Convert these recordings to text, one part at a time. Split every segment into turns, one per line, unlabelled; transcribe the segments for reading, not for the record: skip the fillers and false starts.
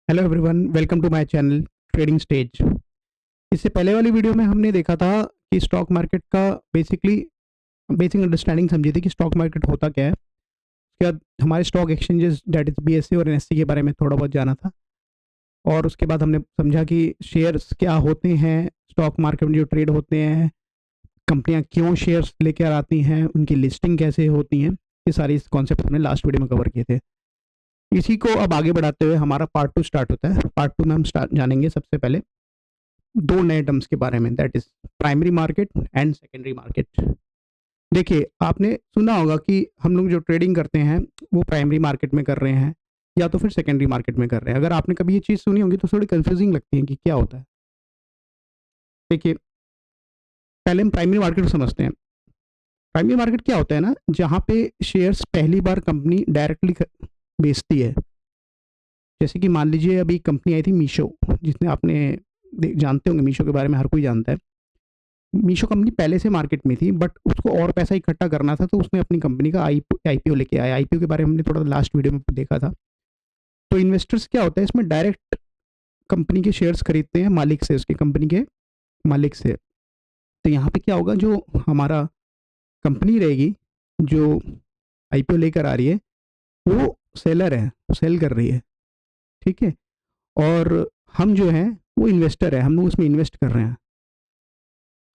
Hello everyone, welcome to my channel trading stage. इससे पहले वाली वीडियो में हमने देखा था कि स्टॉक मार्केट का बेसिकली बेसिक अंडरस्टैंडिंग समझी थी कि स्टॉक मार्केट होता क्या है। उसके बाद हमारे stock exchanges that is BSE और एनएससी के बारे में थोड़ा बहुत जाना था, और उसके बाद हमने समझा कि शेयर्स क्या होते हैं, स्टॉक मार्केट में जो ट्रेड होते हैं, कंपनियां क्यों शेयर्स लेकर आती हैं, उनकी लिस्टिंग कैसे होती हैं। ये सारी कॉन्सेप्ट हमने लास्ट वीडियो में कवर किए थे। इसी को अब आगे बढ़ाते हुए हमारा पार्ट 2 स्टार्ट होता है। पार्ट 2 में हम स्टार्ट जानेंगे सबसे पहले दो नए टर्म्स के बारे में, that is primary market and secondary market. देखिए, आपने सुना होगा कि हम लोग जो ट्रेडिंग करते हैं वो प्राइमरी मार्केट में कर रहे हैं या तो फिर सेकेंडरी मार्केट में कर रहे हैं। अगर आपने कभी ये चीज़ सुनी होगी तो थोड़ी कंफ्यूजिंग लगती है कि क्या होता है। देखिए, पहले हम प्राइमरी मार्केट को समझते हैं। प्राइमरी मार्केट क्या होता है ना, जहाँ पे शेयर्स पहली बार कंपनी डायरेक्टली बेचती है। जैसे कि मान लीजिए अभी कंपनी आई थी मीशो, जिसने आपने जानते होंगे मीशो के बारे में, हर कोई जानता है। मीशो कंपनी पहले से मार्केट में थी, बट उसको और पैसा इकट्ठा करना था, तो उसने अपनी कंपनी का आईपीओ लेके आया। आईपीओ के बारे में हमने थोड़ा लास्ट वीडियो में देखा था। तो इन्वेस्टर्स क्या होता है इसमें, डायरेक्ट कंपनी के शेयर्स खरीदते हैं मालिक से, उसकी कंपनी के मालिक से। तो यहाँ पे क्या होगा, जो हमारा कंपनी रहेगी जो आईपीओ लेकर आ रही है, वो सेलर है, वो सेल कर रही है, ठीक है। और हम जो है वो इन्वेस्टर है, हम लोग उसमें इन्वेस्ट कर रहे हैं।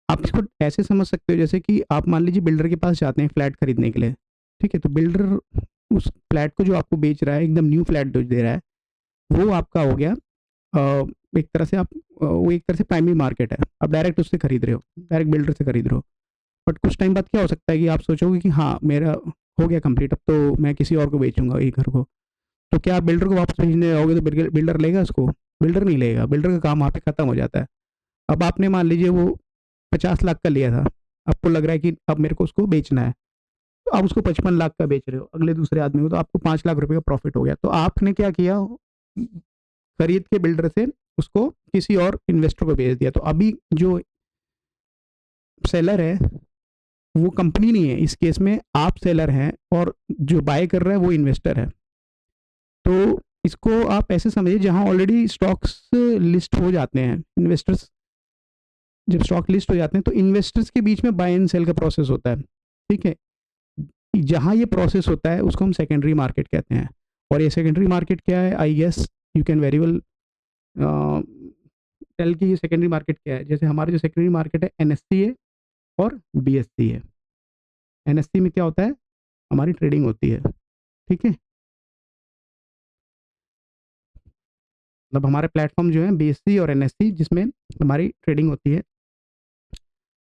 आप इसको ऐसे समझ सकते हो जैसे कि आप मान लीजिए बिल्डर के पास जाते हैं फ्लैट खरीदने के लिए, ठीक है। तो बिल्डर उस फ्लैट को जो आपको बेच रहा है, एकदम न्यू फ्लैट जो दे रहा है, वो आपका हो गया एक तरह से वो एक तरह से प्राइमरी मार्केट है। आप डायरेक्ट उससे खरीद रहे हो, डायरेक्ट बिल्डर से खरीद रहे हो। बट कुछ टाइम बाद क्या हो सकता है कि आप सोचोगे कि हाँ, मेरा हो गया कंप्लीट, अब तो मैं किसी और को बेचूंगा ये घर को। तो क्या आप बिल्डर को वापस भेजने जाओगे तो बिल्डर लेगा उसको? बिल्डर नहीं लेगा, बिल्डर का काम वहाँ पे खत्म हो जाता है। अब आपने मान लीजिए वो 50 लाख का लिया था, आपको लग रहा है कि अब मेरे को उसको बेचना है, तो आप उसको 55 लाख का बेच रहे हो अगले दूसरे आदमी को, तो आपको 5 लाख रुपए का प्रॉफिट हो गया। तो आपने क्या किया, खरीद के बिल्डर से उसको किसी और इन्वेस्टर को बेच दिया। तो अभी जो सेलर है वो कंपनी नहीं है, इस केस में आप सेलर हैं और जो बाय कर रहा है वो इन्वेस्टर है। तो इसको आप ऐसे समझिए, जहां ऑलरेडी स्टॉक्स लिस्ट हो जाते हैं, इन्वेस्टर्स जब स्टॉक लिस्ट हो जाते हैं तो इन्वेस्टर्स के बीच में बाय एंड सेल का प्रोसेस होता है, ठीक है। जहां ये प्रोसेस होता है उसको हम सेकेंडरी मार्केट कहते हैं। और ये सेकेंडरी मार्केट क्या है, I guess you can very well tell कि ये सेकेंडरी मार्केट क्या है। जैसे हमारा जो सेकेंडरी मार्केट है एनएससी है और बीएससी है। एनएससी में क्या होता है, हमारी ट्रेडिंग होती है, ठीक है। मतलब हमारे प्लेटफॉर्म जो है बीएससी और एनएससी, जिसमें हमारी ट्रेडिंग होती है।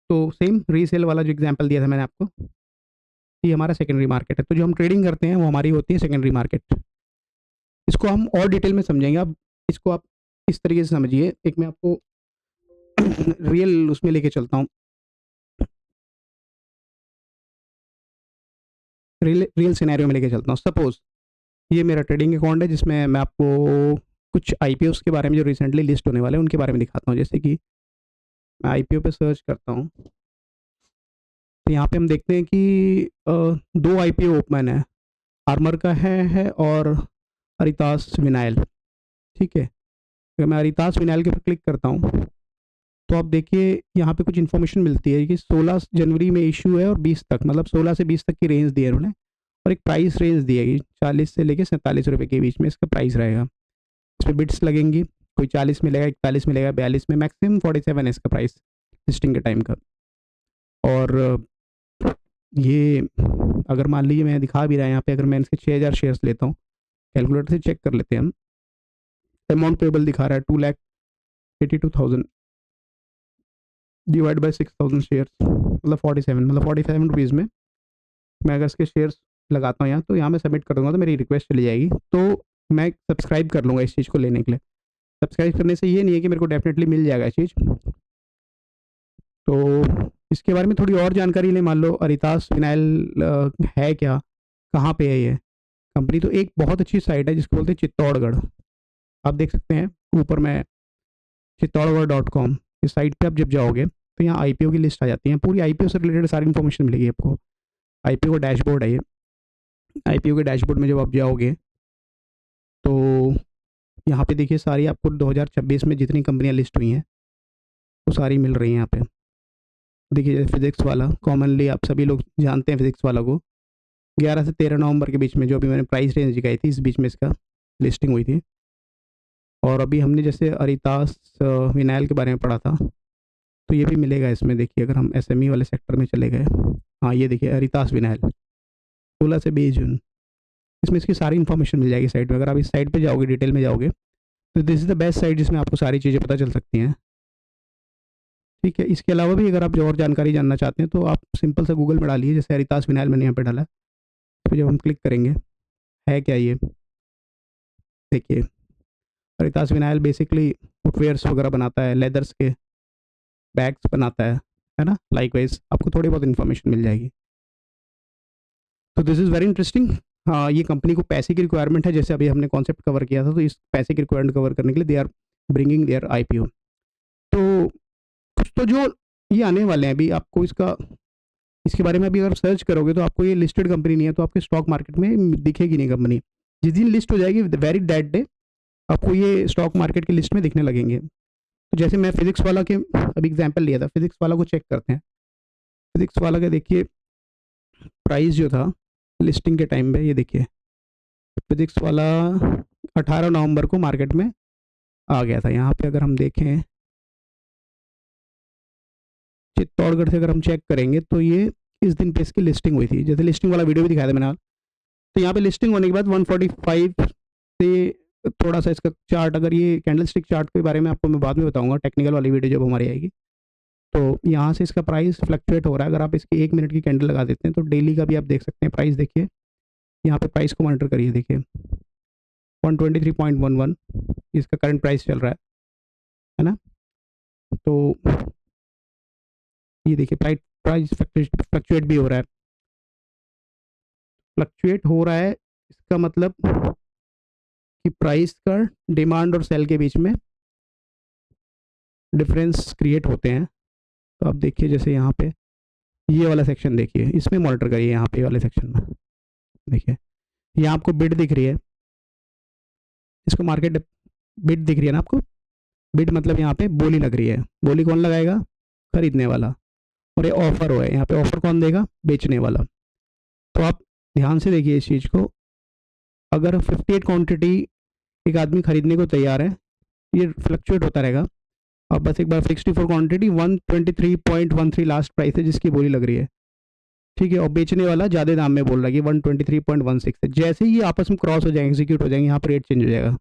तो सेम रीसेल वाला जो एग्जांपल दिया था मैंने आपको, ये हमारा सेकेंडरी मार्केट है। तो जो हम ट्रेडिंग करते हैं वो हमारी होती है सेकेंडरी मार्केट। इसको हम और डिटेल में समझेंगे। अब इसको आप इस तरीके से समझिए, एक मैं आपको रियल उसमें लेके चलता हूँ, रियल रियल सिनेरियो में लेके चलता हूँ। सपोज ये मेरा ट्रेडिंग अकाउंट है, जिसमें मैं आपको कुछ आईपीओ के बारे में जो रिसेंटली लिस्ट होने वाले हैं उनके बारे में दिखाता हूँ। जैसे कि मैं आईपीओ पे सर्च करता हूँ, तो यहाँ पे हम देखते हैं कि दो आईपीओ ओपन है, आर्मर का है और अरितास विनाइल, ठीक है। अगर मैं अरितास विनाइल के ऊपर क्लिक करता हूँ तो आप देखिए यहाँ पे कुछ इन्फॉर्मेशन मिलती है कि 16 जनवरी में इशू है और 20 तक, मतलब 16 से 20 तक की रेंज दी है उन्होंने। और एक प्राइस रेंज दी है 40 से लेके 47 रुपये के बीच में इसका प्राइस रहेगा। इस पर बिट्स लगेंगी, कोई 40 मिलेगा, 41 मिलेगा, 42 में, मैक्सिमम 47 है इसका प्राइस लिस्टिंग के टाइम का। और ये अगर मान लीजिए मैं दिखा भी रहा है यहाँ पे, अगर मैं इसके 6000 शेयर्स लेता हूँ, कैलकुलेटर से चेक कर लेते हैं हम। अमाउंट पेबल दिखा रहा है 2,82,000 डिवाइड बाई 6,000 शेयर्स, मतलब 47, मतलब 47 रुपीज़ में मैं अगर इसके शेयर्स लगाता हूँ यहाँ, तो यहाँ मैं सबमिट कर दूंगा तो मेरी रिक्वेस्ट चली जाएगी। तो मैं सब्सक्राइब कर लूँगा इस चीज़ को लेने के लिए। सब्सक्राइब करने से ये नहीं है कि मेरे को डेफिनेटली मिल जाएगा ये चीज़। तो इसके बारे में थोड़ी और जानकारी लें। मान लो अरितास फिनाइल है क्या, कहाँ पे है ये कंपनी। तो एक बहुत अच्छी साइट है जिसको बोलते हैं चित्तौड़गढ़। आप देख सकते हैं ऊपर में चित्तौड़गढ़.com, इस साइट पे आप जब जाओगे तो यहाँ आईपीओ की लिस्ट आ जाती है, पूरी आईपीओ से रिलेटेड सारी इन्फॉर्मेशन मिलेगी आपको। आईपीओ का डैशबोर्ड है ये। आईपीओ के डैशबोर्ड में जब आप जाओगे तो यहाँ पे देखिए सारी आपको 2026 में जितनी कंपनियां लिस्ट हुई हैं वो सारी मिल रही हैं यहाँ पे। देखिए जैसे फिजिक्स वाला, कॉमनली आप सभी लोग जानते हैं फिजिक्स वाला को, 11 से 13 नवंबर के बीच में, जो अभी मैंने प्राइस रेंज दिखाई थी इस बीच में इसका लिस्टिंग हुई थी। और अभी हमने जैसे अरितास विनाइल के बारे में पढ़ा था, तो ये भी मिलेगा इसमें। देखिए अगर हम एसएमई वाले सेक्टर में चले गए, हाँ ये देखिए अरितास विनाइल 16 से 20 जून, इसमें इसकी सारी इन्फॉर्मेशन मिल जाएगी साइट में। अगर आप इस साइट पे जाओगे, डिटेल में जाओगे, तो this is the best site जिसमें आपको सारी चीज़ें पता चल सकती हैं। ठीक है, इसके अलावा भी अगर आप जो और जानकारी जानना चाहते हैं तो आप सिंपल सा गूगल में डालिए, जैसे अरितास विनाइल मैंने यहाँ पे डाला, तो जब हम क्लिक करेंगे है क्या ये, देखिए अरितास विनाइल बेसिकली फुटवेयर्स वगैरह बनाता है, लेदर्स के बैग्स बनाता है ना। लाइकवाइज आपको थोड़ी बहुत इन्फॉर्मेशन मिल जाएगी। तो दिस इज़ वेरी इंटरेस्टिंग। हाँ, ये कंपनी को पैसे की रिक्वायरमेंट है, जैसे अभी हमने कॉन्सेप्ट कवर किया था, तो इस पैसे की रिक्वायरमेंट कवर करने के लिए they are bringing their IPO. तो कुछ तो जो ये आने वाले हैं अभी, आपको इसके बारे में अभी अगर सर्च करोगे तो आपको ये लिस्टेड कंपनी नहीं है, तो आपके स्टॉक मार्केट में दिखेगी नहीं कंपनी। जिस दिन लिस्ट हो जाएगी, वेरी डेट डे, आपको ये स्टॉक मार्केट की लिस्ट में दिखने लगेंगे। तो जैसे मैं फिजिक्स वाला के अभी एग्जांपल लिया था, फिजिक्स वाला को चेक करते हैं। फिजिक्स वाला का देखिए प्राइस जो था लिस्टिंग के टाइम पे, ये देखिए फिजिक्स वाला 18 नवंबर को मार्केट में आ गया था। यहाँ पे अगर हम देखें चित्तौड़गढ़ से अगर हम चेक करेंगे तो ये इस दिन पे इसकी लिस्टिंग हुई थी, जैसे लिस्टिंग वाला वीडियो भी दिखाया था मैंने। तो यहाँ पे लिस्टिंग होने के बाद 145 से थोड़ा सा इसका चार्ट, अगर ये कैंडल स्टिक चार्ट के बारे में आपको मैं बाद में बताऊंगा, टेक्निकल वाली वीडियो जब हमारी आएगी। तो यहाँ से इसका प्राइस फ्लक्चुएट हो रहा है। अगर आप इसकी 1 मिनट की कैंडल लगा देते हैं तो डेली का भी आप देख सकते हैं प्राइस। देखिए यहाँ पे प्राइस को मॉनिटर करिए, देखिए 123.11 इसका करंट प्राइस चल रहा है ना। तो ये देखिए प्राइस फ्लक्चुएट भी हो रहा है। फ्लक्चुएट हो रहा है इसका मतलब कि प्राइस का डिमांड और सेल के बीच में डिफरेंस क्रिएट होते हैं। तो आप देखिए जैसे यहाँ पे ये वाला सेक्शन देखिए, इसमें मॉनिटर करिए। यहाँ पे वाले सेक्शन में देखिए, यहाँ आपको बिड दिख रही है, इसको मार्केट बिड दिख रही है ना आपको। बिड मतलब यहाँ पे बोली लग रही है। बोली कौन लगाएगा? खरीदने वाला। और ये ऑफर हो है, यहाँ पे ऑफर कौन देगा? बेचने वाला। तो आप ध्यान से देखिए इस चीज़ को। अगर 58 क्वांटिटी एक आदमी खरीदने को तैयार है, ये फ्लक्चुएट होता रहेगा। अब बस एक बार 64 क्वांटिटी 123.13 लास्ट प्राइस है जिसकी बोली लग रही है, ठीक है। और बेचने वाला ज़्यादा दाम में बोल रहा है कि 123.16 है। जैसे ही ये आपस में क्रॉस हो जाएंगे, एग्जीक्यूट हो जाएंगे, यहाँ पर रेट चेंज हो जाएगा।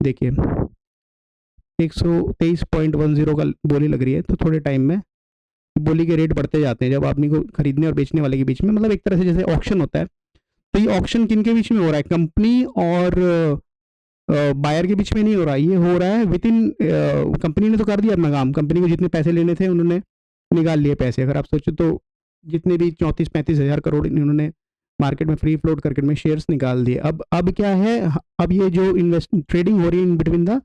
देखिए 123.10 का बोली लग रही है, तो थोड़े टाइम में बोली के रेट बढ़ते जाते हैं जब आदमी को खरीदने और बेचने वाले के बीच में, मतलब एक तरह से जैसे ऑक्शन होता है। तो ये ऑक्शन किन के बीच में हो रहा है? कंपनी और बायर के बीच में नहीं हो रहा, ये हो रहा है विद इन। कंपनी ने तो कर दिया अपना काम, कंपनी को जितने पैसे लेने थे उन्होंने निकाल लिए पैसे। अगर आप सोचो तो जितने भी 34-35 हज़ार करोड़ इन्होंने मार्केट में फ्री फ्लोट करके में शेयर्स निकाल दिए। अब क्या है, अब ये जो ट्रेडिंग हो रही है इन बिटवीन द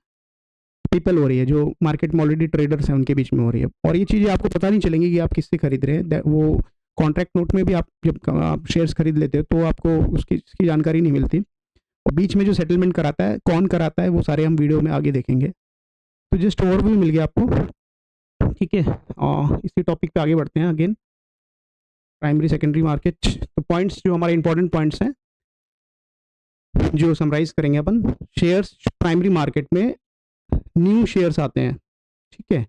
पीपल हो रही है, जो मार्केट में ऑलरेडी ट्रेडर्स हैं उनके बीच में हो रही है। और ये चीज़ें आपको पता नहीं चलेंगी कि आप किससे खरीद रहे हैं। वो कॉन्ट्रैक्ट नोट में भी आप जब आप शेयर्स खरीद लेते हो तो आपको उसकी जानकारी नहीं मिलती। और बीच में जो सेटलमेंट कराता है, कौन कराता है, वो सारे हम वीडियो में आगे देखेंगे। तो जस्ट ओवरव्यू मिल गया आपको, ठीक है। इसी टॉपिक पे आगे बढ़ते हैं अगेन, प्राइमरी सेकेंडरी मार्केट। तो पॉइंट्स जो हमारे इंपॉर्टेंट पॉइंट्स हैं जो समराइज करेंगे अपन। शेयर्स प्राइमरी मार्केट में न्यू शेयर्स आते हैं, ठीक है।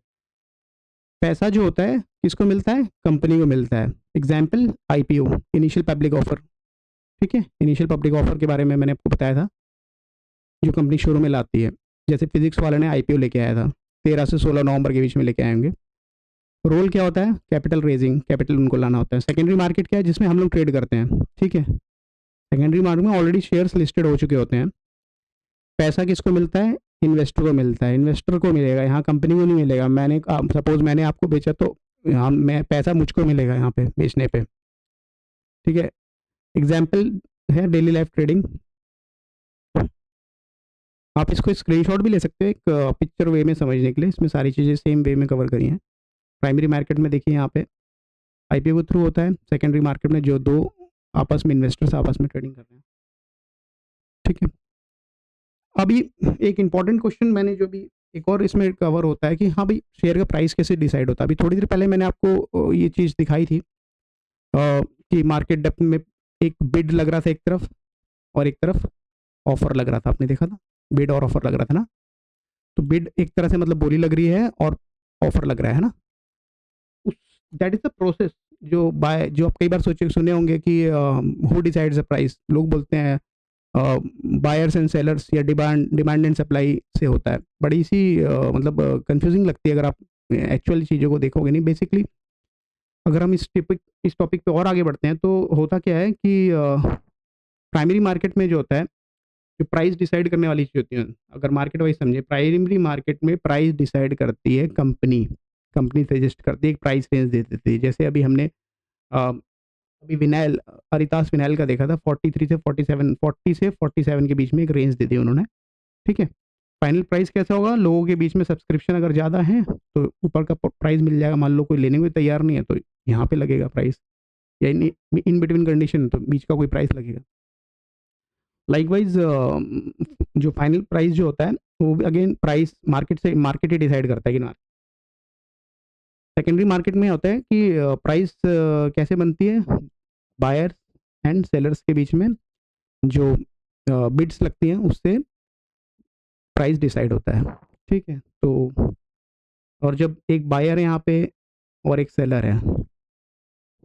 पैसा जो होता है किसको मिलता है? कंपनी को मिलता है। Example IPO, initial public offer, ठीक है। इनिशियल पब्लिक ऑफर के बारे में मैंने आपको बताया था, जो कंपनी शुरू में लाती है। जैसे फिजिक्स वाले ने आईपीओ लेके आया था, 13 से 16 नवंबर के बीच में लेके आएंगे। रोल क्या होता है? कैपिटल रेजिंग, कैपिटल उनको लाना होता है। सेकेंडरी मार्केट क्या है? जिसमें हम लोग ट्रेड करते हैं, ठीक है। सेकेंडरी मार्केट में ऑलरेडी शेयर्स लिस्टेड हो चुके होते हैं। पैसा किसको मिलता है? इन्वेस्टर को मिलता है। इन्वेस्टर को मिलेगा, यहाँ कंपनी को नहीं मिलेगा। मैंने सपोज मैंने आपको बेचा तो यहाँ मैं पैसा मुझको मिलेगा यहाँ पे बेचने पे, ठीक है। एग्जाम्पल है डेली लाइफ ट्रेडिंग। आप इसको स्क्रीनशॉट भी ले सकते हो एक पिक्चर वे में समझने के लिए। इसमें सारी चीज़ें सेम वे में कवर करी हैं। प्राइमरी मार्केट में देखिए यहाँ पे आईपीओ के थ्रू होता है। सेकेंडरी मार्केट में जो दो आपस में इन्वेस्टर्स आपस में ट्रेडिंग कर रहे हैं, ठीक है। अभी एक इम्पॉर्टेंट क्वेश्चन मैंने जो भी एक और इसमें कवर होता है कि हाँ भाई शेयर का प्राइस कैसे डिसाइड होता है। अभी थोड़ी देर पहले मैंने आपको ये चीज़ दिखाई थी कि मार्केट डेप्थ में एक बिड लग रहा था एक तरफ और एक तरफ ऑफर लग रहा था। आपने देखा था बिड और ऑफर लग रहा था ना। तो बिड एक तरह से मतलब बोली लग रही है और ऑफर लग रहा है ना। उस दैट इज द प्रोसेस जो बाय जो आप कई बार सोचे सुने होंगे कि हु डिसाइड्स द प्राइस। लोग बोलते हैं बायर्स एंड सेलर्स या डिमांड एंड सप्लाई से होता है। बड़ी सी मतलब कंफ्यूजिंग लगती है अगर आप एक्चुअल चीज़ों को देखोगे नहीं। बेसिकली अगर हम इस टॉपिक पे और आगे बढ़ते हैं तो होता क्या है कि प्राइमरी मार्केट में जो होता है जो प्राइस डिसाइड करने वाली चीज़ होती है। अगर मार्केट वाइज समझे प्राइमरी मार्केट में प्राइस डिसाइड करती है कंपनी। कंपनी सजेस्ट करती है एक प्राइस रेंज दे देती है। जैसे अभी हमने अभी विनाइल अरितास विनाइल का देखा था 43 से 47 40 से 47 के बीच में एक रेंज दे दी उन्होंने। ठीक है फाइनल प्राइस कैसा होगा लोगों के बीच में सब्सक्रिप्शन अगर ज़्यादा है तो ऊपर का प्राइस मिल जाएगा। मान लो कोई लेने को तैयार नहीं है तो यहाँ पे लगेगा प्राइस या इन बिटवीन कंडीशन तो बीच का कोई प्राइस लगेगा। लाइकवाइज जो फाइनल प्राइस जो होता है वो अगेन प्राइस मार्केट ही डिसाइड करता है कि ना। सेकेंडरी मार्केट में होता है कि प्राइस कैसे बनती है बायर्स एंड सेलर्स के बीच में जो बिड्स लगती हैं उससे प्राइस डिसाइड होता है। ठीक है तो और जब एक बायर है यहाँ पे और एक सेलर है।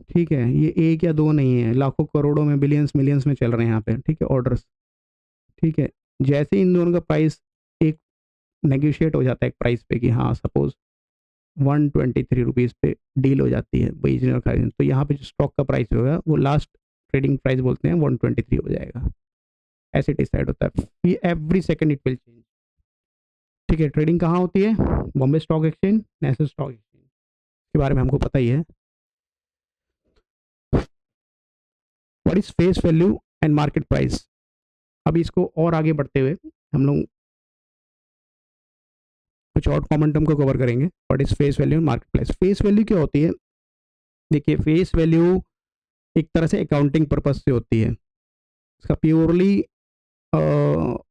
ठीक है ये एक या दो नहीं है लाखों करोड़ों में बिलियंस मिलियंस में चल रहे हैं यहाँ पे। ठीक है ऑर्डर्स। ठीक है जैसे इन दोनों का प्राइस एक नेगोशिएट हो जाता है एक प्राइस पे कि हाँ सपोज 123 रुपीज़ पे डील हो जाती है बेचने और खरीदने। तो यहाँ पे जो स्टॉक का प्राइस होगा वो लास्ट ट्रेडिंग प्राइस बोलते हैं 123 हो जाएगा। ऐसे डिसाइड होता है ये every second it will change. ठीक है ट्रेडिंग कहाँ होती है Bombay stock exchange national stock exchange के बारे में हमको पता ही है। What is face value and market price. अब इसको और आगे बढ़ते हुए हम लोग कुछ और कॉमन टर्म को कवर करेंगे। What is face value and market price. Face value क्या होती है देखिए फेस वैल्यू एक तरह से अकाउंटिंग पर्पज से होती है। इसका प्योरली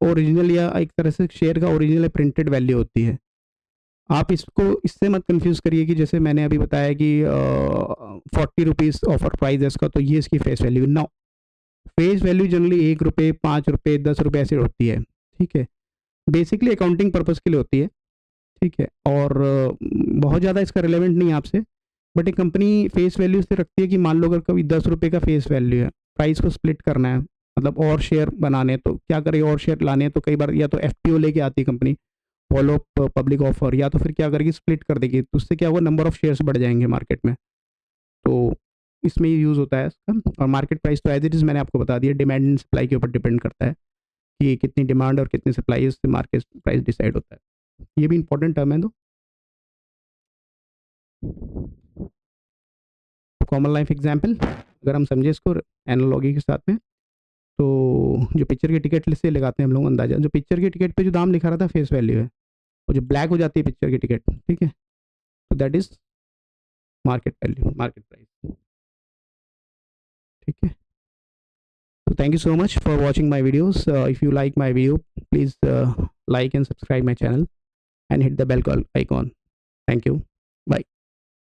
ओरिजिनल या एक तरह से शेयर का ओरिजिनल प्रिंटेड वैल्यू होती है। आप इसको इससे मत कंफ्यूज करिए कि जैसे मैंने अभी बताया कि 40 रुपीज़ ऑफर प्राइस है इसका तो ये इसकी face value no. Face value generally 1 रुपये 5 रुपये 10 रुपये ऐसे होती है। ठीक है बेसिकली अकाउंटिंग पर्पज़ के लिए होती है। ठीक है और बहुत ज़्यादा इसका रिलेवेंट नहीं है आपसे बट एक कंपनी फेस वैल्यू से रखती है कि मान लो अगर कभी 10 रुपये का फेस वैल्यू है प्राइस को स्प्लिट करना है मतलब और शेयर बनाने तो क्या करे और शेयर लाने तो कई बार या तो FPO लेके आती है कंपनी फॉलो पब्लिक ऑफर या तो फिर क्या करेगी स्प्लिट कर देगी तो उससे क्या होगा नंबर ऑफ शेयर्स बढ़ जाएंगे मार्केट में। तो इसमें ये यूज़ होता है इसका। और मार्केट प्राइस तो एज इट इज़ मैंने आपको बता दिया डिमांड एंड सप्लाई के ऊपर डिपेंड करता है कि कितनी डिमांड और कितनी सप्लाई उससे मार्केट प्राइस डिसाइड होता है। ये भी इंपॉर्टेंट टर्म है। तो कॉमन लाइफ एग्जाम्पल अगर हम समझे इसको एनालॉजी के साथ में तो जो पिक्चर की टिकट से लगाते हैं हम लोग अंदाजा जो पिक्चर की टिकट पे जो दाम लिखा रहा था फेस वैल्यू है और जो ब्लैक हो जाती है पिक्चर की टिकट। ठीक है तो that is market value market price. ठीक है तो thank you so much for watching my videos. If you like my video please like and subscribe my channel and hit the bell icon. Thank you. Bye.